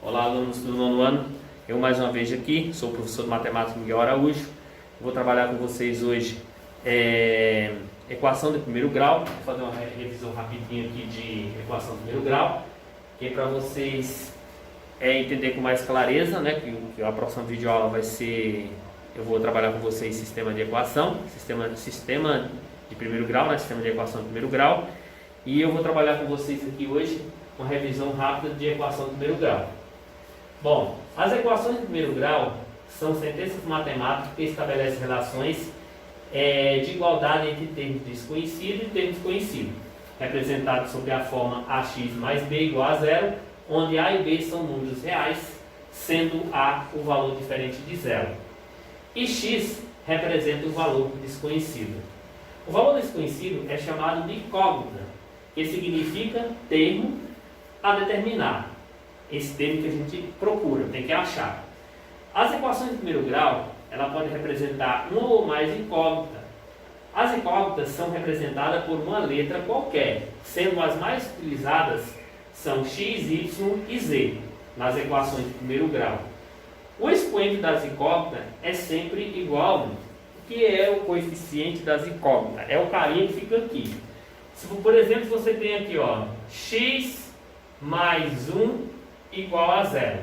Olá, alunos do nono ano. Eu mais uma vez aqui, sou o professor de matemática Miguel Araújo. Vou trabalhar com vocês hoje equação de primeiro grau. Vou fazer uma revisão rapidinho aqui de equação de primeiro grau, que é para vocês entender com mais clareza, né? Que a próxima videoaula vai ser, eu vou trabalhar com vocês sistema de equação, sistema de primeiro grau, né? Sistema de equação de primeiro grau. E eu vou trabalhar com vocês aqui hoje uma revisão rápida de equação de primeiro grau. Bom, as equações de primeiro grau são sentenças matemáticas que estabelecem relações de igualdade entre termos desconhecidos e termos conhecidos, representados sob a forma ax mais b igual a zero, onde a e b são números reais, sendo a o valor diferente de zero. E x representa o valor desconhecido. O valor desconhecido é chamado de incógnita, que significa termo a determinar. Esse termo que a gente procura, tem que achar. As equações de primeiro grau, ela pode representar uma ou mais incógnitas. As incógnitas são representadas por uma letra qualquer, sendo as mais utilizadas são x, y e z, nas equações de primeiro grau. O expoente das incógnitas é sempre igual. O que é o coeficiente das incógnitas? É o carinha que fica aqui. Se, por exemplo, você tem aqui, ó, x mais 1 igual a zero.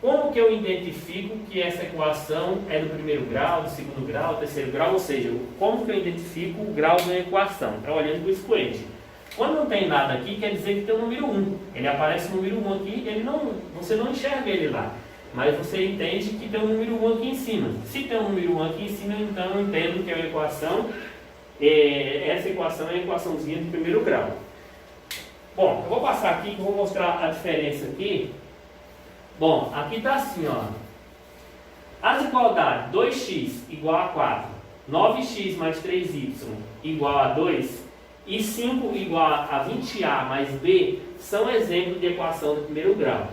Como que eu identifico que essa equação é do primeiro grau, do segundo grau, do terceiro grau? Ou seja, como que eu identifico o grau da equação? Então, olhando para o expoente. Quando não tem nada aqui, quer dizer que tem o número 1. Ele aparece o número 1 aqui, você não enxerga ele lá. Mas você entende que tem o número 1 aqui em cima. Se tem o número 1 aqui em cima, então eu entendo que é uma equação. Essa equação é a equaçãozinha de primeiro grau. Bom, eu vou passar aqui que eu vou mostrar a diferença aqui. Bom, aqui está assim, ó. As igualdades 2x igual a 4, 9x mais 3y igual a 2 e 5 igual a 20a mais b são exemplos de equação de primeiro grau.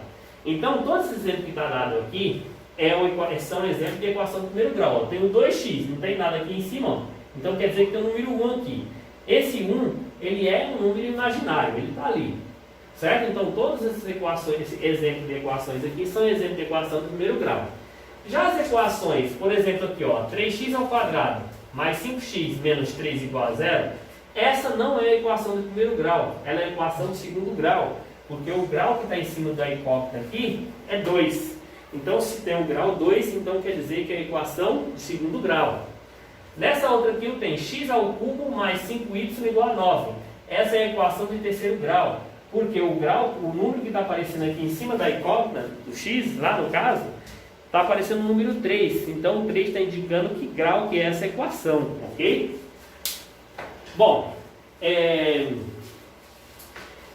Então, todos esses exemplos que está dado aqui são exemplos de equação de primeiro grau. Ó. Tem o 2x, não tem nada aqui em cima, ó. Então quer dizer que tem o número 1 aqui. Esse 1, ele é um número imaginário, ele está ali. Certo? Então todas essas equações, esse exemplo de equações aqui, são exemplos de equação de primeiro grau. Já as equações, por exemplo aqui, ó, 3x ao quadrado mais 5x menos 3 igual a zero, essa não é a equação de primeiro grau, ela é a equação de segundo grau. Porque o grau que está em cima da incógnita aqui é 2. Então se tem o grau 2, então quer dizer que é a equação de segundo grau. Nessa outra aqui eu tenho x ao cubo mais 5y igual a 9. Essa é a equação de terceiro grau. Porque o número que está aparecendo aqui em cima da incógnita, do x, lá no caso, está aparecendo o número 3. Então o 3 está indicando que grau que é essa equação, ok? Bom,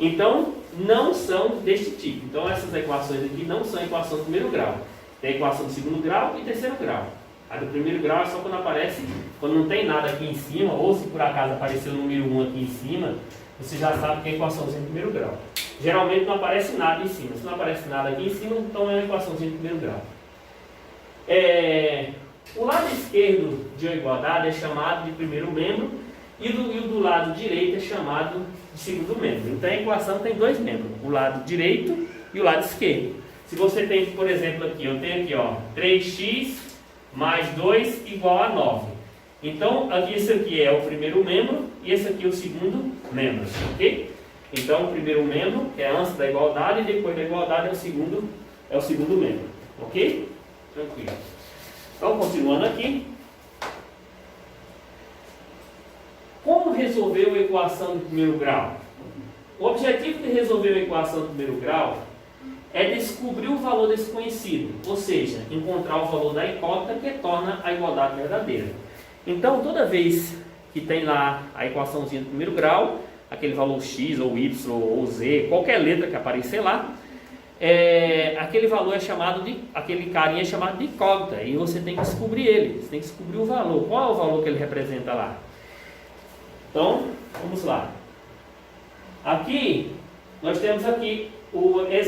então não são deste tipo. Então essas equações aqui não são equação de primeiro grau. Tem equação de segundo grau e terceiro grau. A do primeiro grau é só quando não tem nada aqui em cima, ou se por acaso apareceu o número 1 aqui em cima, você já sabe que é equaçãozinha de primeiro grau. Geralmente não aparece nada em cima. Se não aparece nada aqui em cima, então é uma equaçãozinha de primeiro grau. O lado esquerdo de uma igualdade é chamado de primeiro membro e o do lado direito é chamado de segundo membro. Então a equação tem dois membros, o lado direito e o lado esquerdo. Se você tem, por exemplo, aqui, eu tenho aqui, ó, 3x mais 2 igual a 9. Então, esse aqui é o primeiro membro e esse aqui é o segundo membro, ok? Então, o primeiro membro é antes da igualdade e depois da igualdade é o segundo membro, ok? Tranquilo. Então, continuando aqui. Como resolver uma equação de primeiro grau? O objetivo de resolver uma equação de primeiro grau é descobrir o valor desconhecido, ou seja, encontrar o valor da incógnita que torna a igualdade verdadeira. Então, toda vez que tem lá a equaçãozinha do primeiro grau, aquele valor x ou y ou z, qualquer letra que aparecer lá, aquele valor aquele carinha é chamado de incógnita, e você tem que descobrir ele, você tem que descobrir o valor. Qual é o valor que ele representa lá? Então, vamos lá. Aqui, nós temos aqui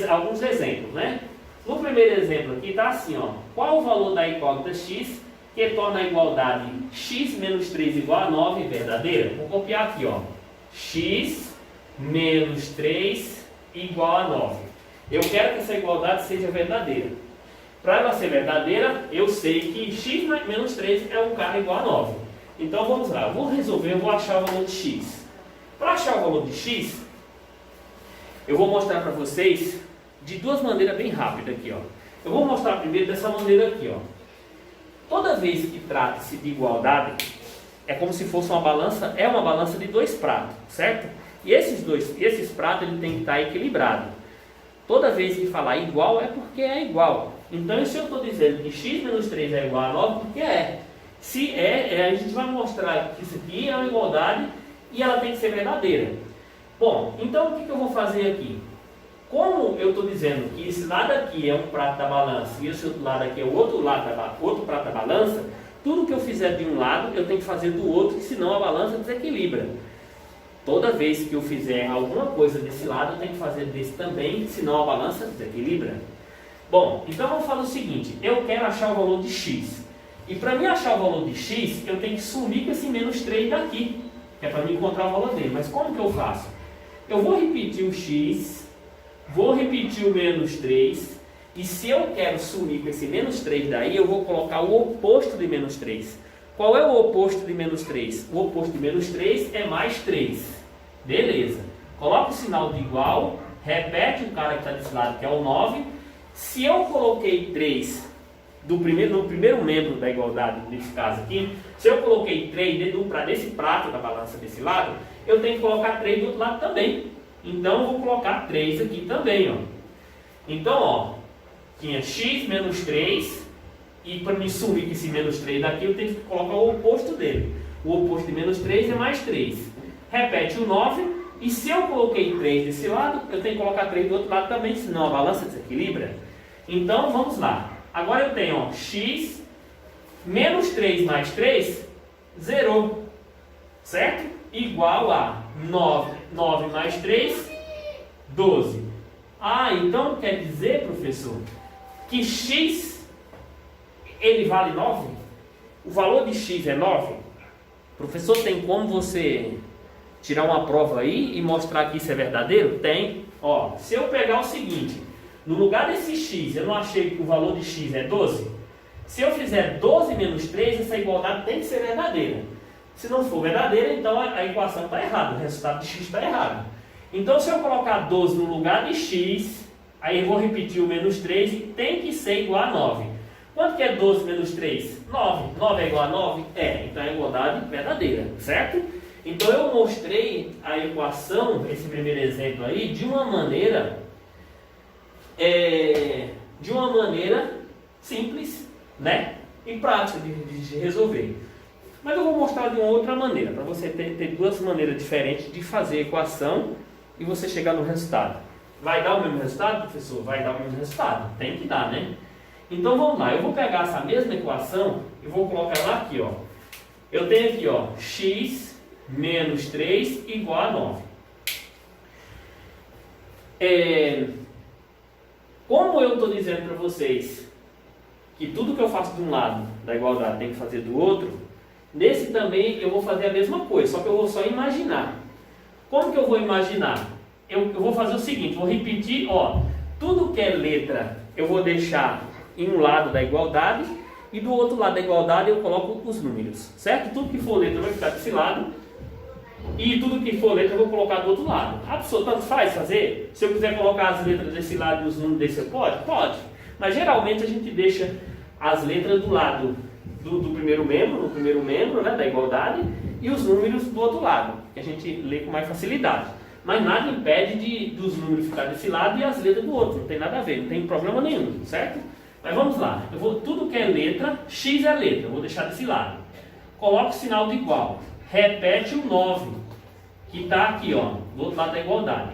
alguns exemplos, né? No primeiro exemplo aqui está assim, ó. Qual o valor da incógnita x que torna a igualdade x menos 3 igual a 9 verdadeira? Vou copiar aqui, ó. X menos 3 igual a 9. Eu quero que essa igualdade seja verdadeira. Para ela ser verdadeira, eu sei que x menos 3 é um cara igual a 9. Então vamos lá, eu vou resolver, eu vou achar o valor de x. Para achar o valor de x, eu vou mostrar para vocês de duas maneiras bem rápidas aqui, ó. Eu vou mostrar primeiro dessa maneira aqui, ó. Toda vez que trata-se de igualdade, é como se fosse uma balança, é uma balança de dois pratos, certo? E esses pratos ele tem que estar equilibrado. Toda vez que falar igual é porque é igual. Então, se eu estou dizendo que x menos 3 é igual a 9, porque é. Se a gente vai mostrar que isso aqui é uma igualdade e ela tem que ser verdadeira. Bom, então o que eu vou fazer aqui? Como eu estou dizendo que esse lado aqui é um prato da balança e esse outro lado aqui é o outro prato da balança, tudo que eu fizer de um lado eu tenho que fazer do outro, senão a balança desequilibra. Toda vez que eu fizer alguma coisa desse lado, eu tenho que fazer desse também, senão a balança desequilibra. Bom, então vamos fazer o seguinte, eu quero achar o valor de x. E para mim achar o valor de x, eu tenho que sumir com esse menos 3 daqui, que é para mim encontrar o valor dele. Mas como que eu faço? Eu vou repetir o x, vou repetir o menos 3, e se eu quero sumir com esse menos 3 daí, eu vou colocar o oposto de menos 3. Qual é o oposto de menos 3? O oposto de menos 3 é mais 3. Beleza. Coloca o sinal de igual, repete o cara que está desse lado, que é o 9. Se eu coloquei 3 no primeiro membro da igualdade, nesse caso aqui, se eu coloquei 3 nesse prato da balança desse lado, eu tenho que colocar 3 do outro lado também. Então, eu vou colocar 3 aqui também, ó. Então, ó, tinha x menos 3, e para me sumir com esse menos 3 daqui, eu tenho que colocar o oposto dele. O oposto de menos 3 é mais 3. Repete o 9, e se eu coloquei 3 desse lado, eu tenho que colocar 3 do outro lado também, senão a balança desequilibra. Então, vamos lá. Agora eu tenho, ó, x menos 3 mais 3, zerou. Certo? Igual a 9 mais 3, 12. Ah, então quer dizer, professor, que x, ele vale 9? O valor de x é 9? Professor, tem como você tirar uma prova aí e mostrar que isso é verdadeiro? Tem. Ó, se eu pegar o seguinte, no lugar desse x, eu não achei que o valor de x é 12? Se eu fizer 12 menos 3, essa igualdade tem que ser verdadeira. Se não for verdadeira, então a equação está errada, o resultado de x está errado. Então, se eu colocar 12 no lugar de x, aí eu vou repetir o menos 3 e tem que ser igual a 9. Quanto que é 12 menos 3? 9. 9 é igual a 9? É, então é a igualdade verdadeira, certo? Então, eu mostrei a equação, esse primeiro exemplo aí, de uma maneira simples, né? E prática de resolver. Mas eu vou mostrar de uma outra maneira, para você ter duas maneiras diferentes de fazer a equação e você chegar no resultado. Vai dar o mesmo resultado, professor? Vai dar o mesmo resultado. Tem que dar, né? Então vamos lá, eu vou pegar essa mesma equação e vou colocar ela aqui, ó. Eu tenho aqui, ó, x menos 3 igual a 9. Como eu estou dizendo para vocês que tudo que eu faço de um lado da igualdade tem que fazer do outro, nesse também eu vou fazer a mesma coisa, só que eu vou só imaginar. Como que eu vou imaginar? Eu vou fazer o seguinte, vou repetir, ó, tudo que é letra eu vou deixar em um lado da igualdade e do outro lado da igualdade eu coloco os números, certo? Tudo que for letra vai ficar desse lado e tudo que for letra eu vou colocar do outro lado. A pessoa tanto faz fazer? Se eu quiser colocar as letras desse lado e os números desse, pode? Pode. Mas geralmente a gente deixa as letras do lado do primeiro membro, no primeiro membro, né, da igualdade, e os números do outro lado, que a gente lê com mais facilidade. Mas nada impede dos números ficar desse lado e as letras do outro, não tem nada a ver, não tem problema nenhum, certo? Mas vamos lá, tudo que é letra, x é letra, eu vou deixar desse lado. Coloca o sinal de igual, repete o 9, que está aqui, ó, do outro lado da igualdade.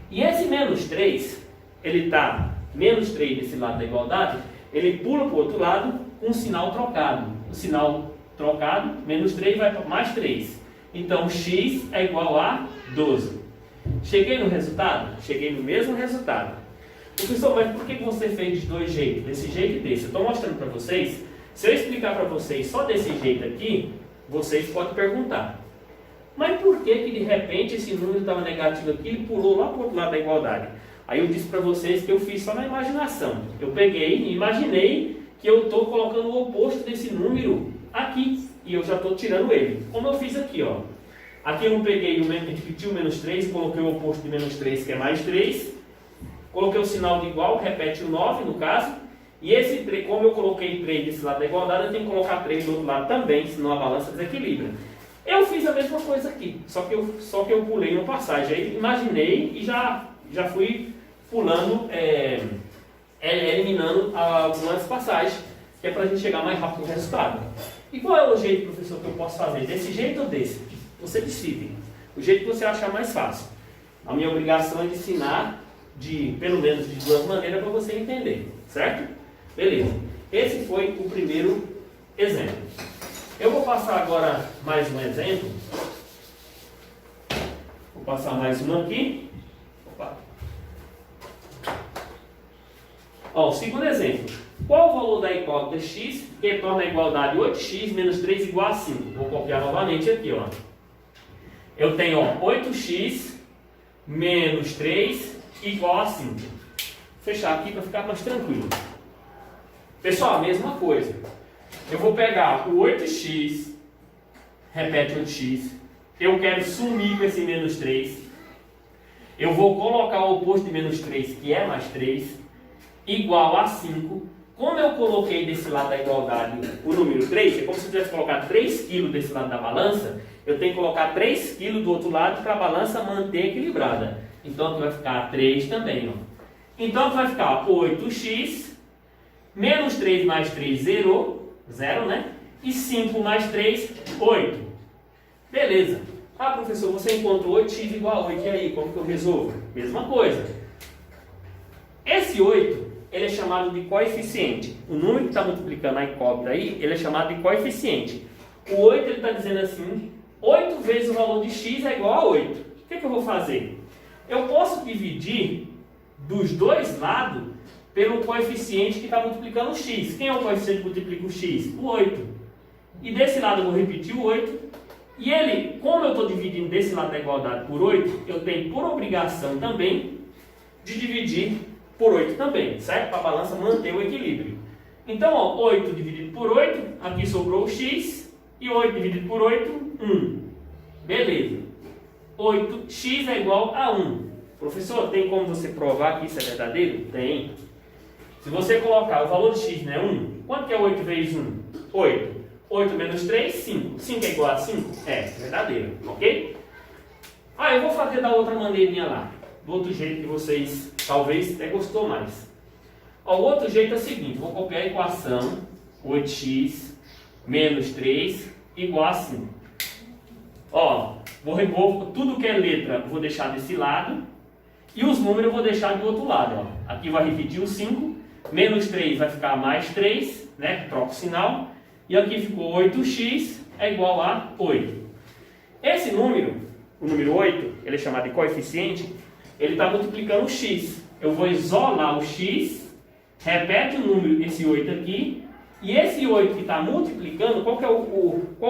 E esse menos 3, ele está, menos 3 desse lado da igualdade, ele pula para o outro lado com o sinal trocado. O sinal trocado, menos 3 vai para mais 3. Então, x é igual a 12. Cheguei no resultado? Cheguei no mesmo resultado. Professor, mas por que você fez de dois jeitos? Desse jeito e desse? Eu estou mostrando para vocês. Se eu explicar para vocês só desse jeito aqui, vocês podem perguntar. Mas por que de repente esse número estava negativo aqui e pulou lá para o outro lado da igualdade? Aí eu disse para vocês que eu fiz só na imaginação. Eu peguei e imaginei que eu estou colocando o oposto desse número aqui. E eu já estou tirando ele. Como eu fiz aqui, ó. Aqui eu não peguei, repeti o menos 3, coloquei o oposto de menos 3, que é mais 3. Coloquei o sinal de igual, repete o 9 no caso. E esse 3, como eu coloquei 3 desse lado da igualdade, eu tenho que colocar 3 do outro lado também, senão a balança desequilibra. Eu fiz a mesma coisa aqui, só que eu pulei uma passagem. Aí imaginei e já fui pulando, eliminando algumas passagens, que é para a gente chegar mais rápido no resultado. E qual é o jeito, professor, que eu posso fazer? Desse jeito ou desse? Você decide. O jeito que você achar mais fácil. A minha obrigação é de ensinar, pelo menos de duas maneiras, para você entender. Certo? Beleza. Esse foi o primeiro exemplo. Eu vou passar agora mais um exemplo. Vou passar mais um aqui. Opa. Ó, o segundo exemplo. Qual o valor da incógnita x que torna a igualdade 8x menos 3 igual a 5? Vou copiar novamente aqui, ó. Eu tenho, ó, 8x menos 3 igual a 5. Vou fechar aqui para ficar mais tranquilo. Pessoal, a mesma coisa. Eu vou pegar o 8x, repete 8x. Eu quero sumir com esse menos 3. Eu vou colocar o oposto de menos 3, que é mais 3, igual a 5. Como eu coloquei desse lado da igualdade o número 3, é como se eu tivesse colocado 3 kg desse lado da balança, eu tenho que colocar 3 kg do outro lado para a balança manter equilibrada. Então aqui vai ficar 3 também, ó. Então aqui vai ficar 8x, menos 3 mais 3, 0, né? E 5 mais 3, 8. Beleza. Ah, professor, você encontrou 8x igual a 8, e aí, como que eu resolvo? Mesma coisa. Esse 8... ele é chamado de coeficiente. O número que está multiplicando a incógnita aí, ele é chamado de coeficiente. O 8, ele está dizendo assim, 8 vezes o valor de x é igual a 8. O que eu vou fazer? Eu posso dividir dos dois lados pelo coeficiente que está multiplicando o x. Quem é o coeficiente que multiplica o x? O 8. E desse lado eu vou repetir o 8. E ele, como eu estou dividindo desse lado da igualdade por 8, eu tenho por obrigação também de dividir por 8 também, certo? Para a balança manter o equilíbrio. Então, ó, 8 dividido por 8, aqui sobrou o x, e 8 dividido por 8, 1. Beleza. 8x é igual a 1. Professor, tem como você provar que isso é verdadeiro? Tem. Se você colocar o valor de x, né, 1, quanto que é 8 vezes 1? 8. 8 menos 3, 5. 5 é igual a 5? É, verdadeiro, ok? Ah, eu vou fazer da outra maneirinha lá. Do outro jeito que vocês talvez até gostou mais. Ó, o outro jeito é o seguinte, vou copiar a equação 8x menos 3 igual a 5. Ó, tudo que é letra eu vou deixar desse lado e os números eu vou deixar do outro lado. Ó. Aqui vai repetir o 5, menos 3 vai ficar mais 3, né? Troca o sinal. E aqui ficou 8x é igual a 8. Esse número, o número 8, ele é chamado de coeficiente, ele está multiplicando o x. Eu vou isolar o x, repete o número, esse 8 aqui, e esse 8 que está multiplicando, qual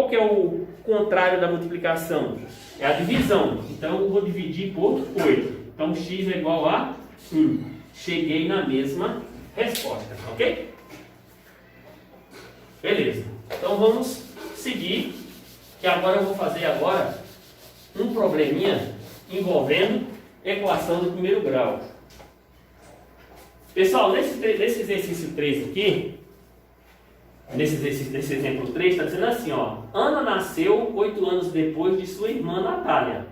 que é o contrário da multiplicação? É a divisão. Então eu vou dividir por 8. Então x é igual a 1. Cheguei na mesma resposta, ok? Beleza. Então vamos seguir, que agora eu vou fazer um probleminha envolvendo equação do primeiro grau. Pessoal, nesse exercício 3 aqui, nesse exemplo 3, está dizendo assim, ó, Ana nasceu 8 anos depois de sua irmã Natália.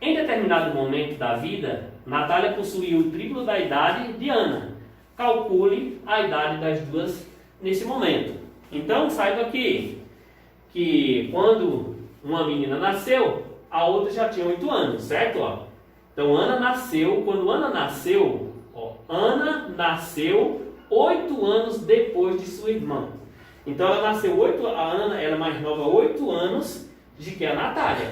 Em determinado momento da vida, Natália possuía o triplo da idade de Ana. Calcule a idade das duas nesse momento. Então, saiba que quando uma menina nasceu, a outra já tinha 8 anos, certo? Ó? Então, quando Ana nasceu, Ana nasceu 8 anos depois de sua irmã. Então, ela nasceu a Ana era mais nova 8 anos de que a Natália.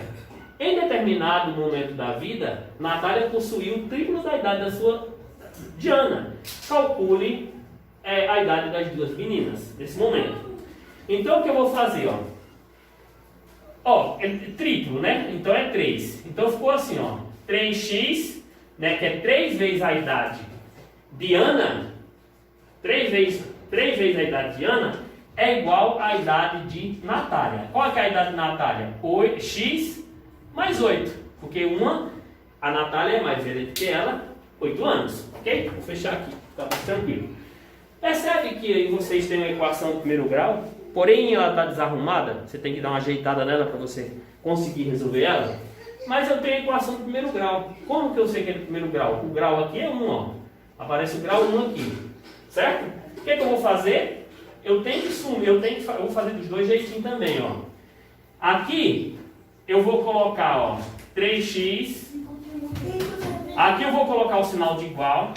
Em determinado momento da vida, Natália possuía o triplo da idade de Ana. Calcule a idade das duas meninas nesse momento. Então, o que eu vou fazer? É triplo, né? Então, é 3. Então, ficou assim, ó. 3x né, que é 3 vezes a idade de Ana, 3 vezes a idade de Ana, é igual à idade de Natália. Qual é a idade de Natália? X mais 8, porque a Natália é mais velha do que ela, 8 anos, ok? Vou fechar aqui, tá mais tranquilo. Percebe que aí vocês têm uma equação de primeiro grau, porém ela está desarrumada, você tem que dar uma ajeitada nela para você conseguir resolver ela. Mas eu tenho a equação de primeiro grau. Como que eu sei que é de primeiro grau? O grau aqui é 1, ó. Aparece o grau 1 aqui, certo? O que eu vou fazer? Eu tenho que sumir, eu vou fazer dos dois jeitinhos também, ó. Aqui eu vou colocar, ó, 3x. Aqui eu vou colocar o sinal de igual.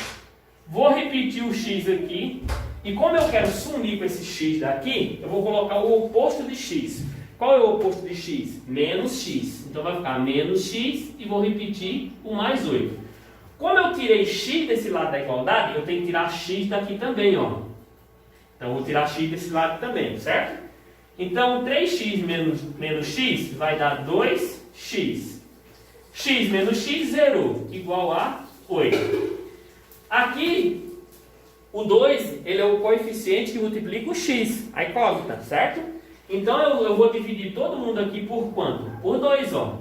Vou repetir o x aqui. E como eu quero sumir com esse x daqui, eu vou colocar o oposto de x. Qual é o oposto de x? Menos x. Então vai ficar menos x e vou repetir o mais 8. Como eu tirei x desse lado da igualdade, eu tenho que tirar x daqui também, ó. Então eu vou tirar x desse lado também, certo? Então 3x menos x vai dar 2x. X menos x zerou, igual a 8. Aqui, o 2, ele é o coeficiente que multiplica o x, a incógnita, certo? Então eu vou dividir todo mundo aqui por quanto? Por 2, ó.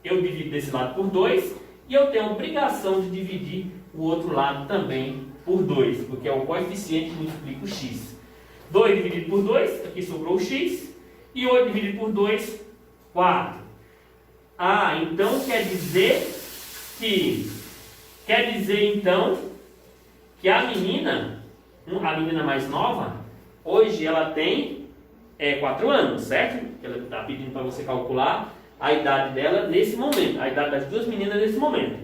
Eu divido desse lado por 2 e eu tenho a obrigação de dividir o outro lado também por 2, porque é o coeficiente que multiplica o x. 2 dividido por 2, aqui sobrou o x, e 8 dividido por 2, 4. Ah, então quer dizer então que a menina mais nova, hoje ela tem 4 anos, certo? Ela está pedindo para você calcular a idade dela nesse momento, a idade das duas meninas nesse momento.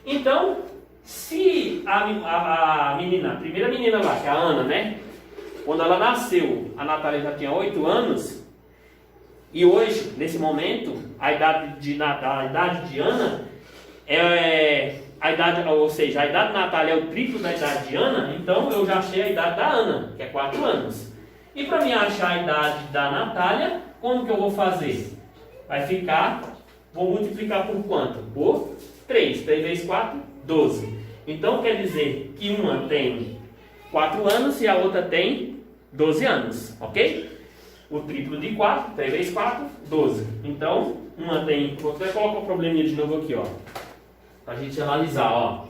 Então, se a primeira menina lá, que é a Ana, né? Quando ela nasceu, a Natália já tinha 8 anos, e hoje, nesse momento, a idade de Ana a idade de Natália é o triplo da idade de Ana, então eu já achei a idade da Ana, que é 4 anos. E para mim achar a idade da Natália, como que eu vou fazer? Vai ficar, vou multiplicar por quanto? Por 3. 3 vezes 4, 12. Então quer dizer que uma tem 4 anos e a outra tem 12 anos, ok? O triplo de 4, 3 vezes 4, 12. Então, uma tem... Vou até colocar o probleminha de novo aqui, ó. Para a gente analisar, ó.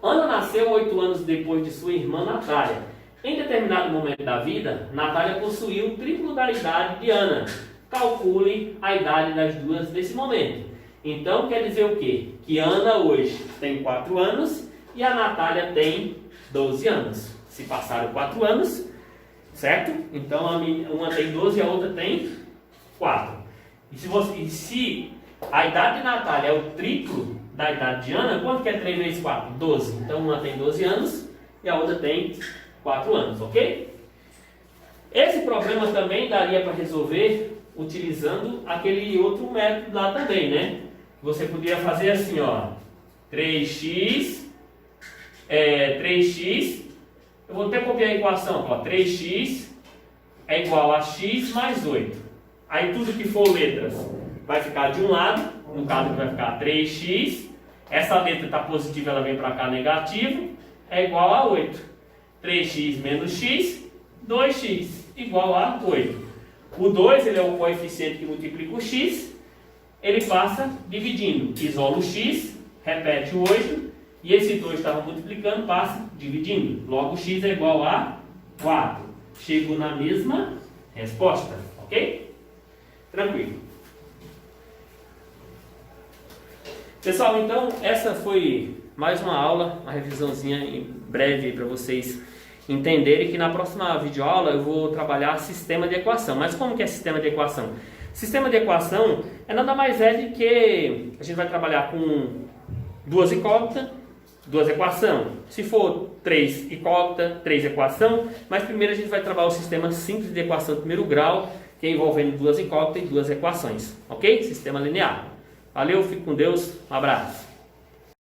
Ana nasceu 8 anos depois de sua irmã Natália. Em determinado momento da vida, Natália possuiu o triplo da idade de Ana. Calcule a idade das duas nesse momento. Então, quer dizer o quê? Que Ana hoje tem 4 anos e a Natália tem 12 anos. Se passaram 4 anos, certo? Então, uma tem 12 e a outra tem 4. E se a idade de Natália é o triplo da idade de Ana, quanto que é 3 vezes 4? 12. Então, uma tem 12 anos e a outra tem 4 anos, ok? Esse problema também daria para resolver utilizando aquele outro método lá também, né? Você poderia fazer assim, ó. 3x, eu vou até copiar a equação, ó. 3x é igual a x mais 8. Aí tudo que for letras vai ficar de um lado, no caso vai ficar 3x. Essa letra está positiva, ela vem para cá negativo, é igual a 8. 3x menos x, 2x, igual a 8. O 2 ele é o coeficiente que multiplica o x, ele passa dividindo. Isola o x, repete o 8, e esse 2 estava multiplicando, passa dividindo. Logo o x é igual a 4. Chego na mesma resposta, ok? Tranquilo. Pessoal, então essa foi mais uma aula, uma revisãozinha em breve para vocês entenderem que na próxima videoaula eu vou trabalhar sistema de equação. Mas como que é sistema de equação? Sistema de equação é nada mais do que a gente vai trabalhar com duas incógnitas, duas equações. Se for 3 incógnitas, 3 equação, mas primeiro a gente vai trabalhar o sistema simples de equação de primeiro grau, que é envolvendo duas incógnitas e duas equações, ok? Sistema linear. Valeu, fique com Deus, um abraço.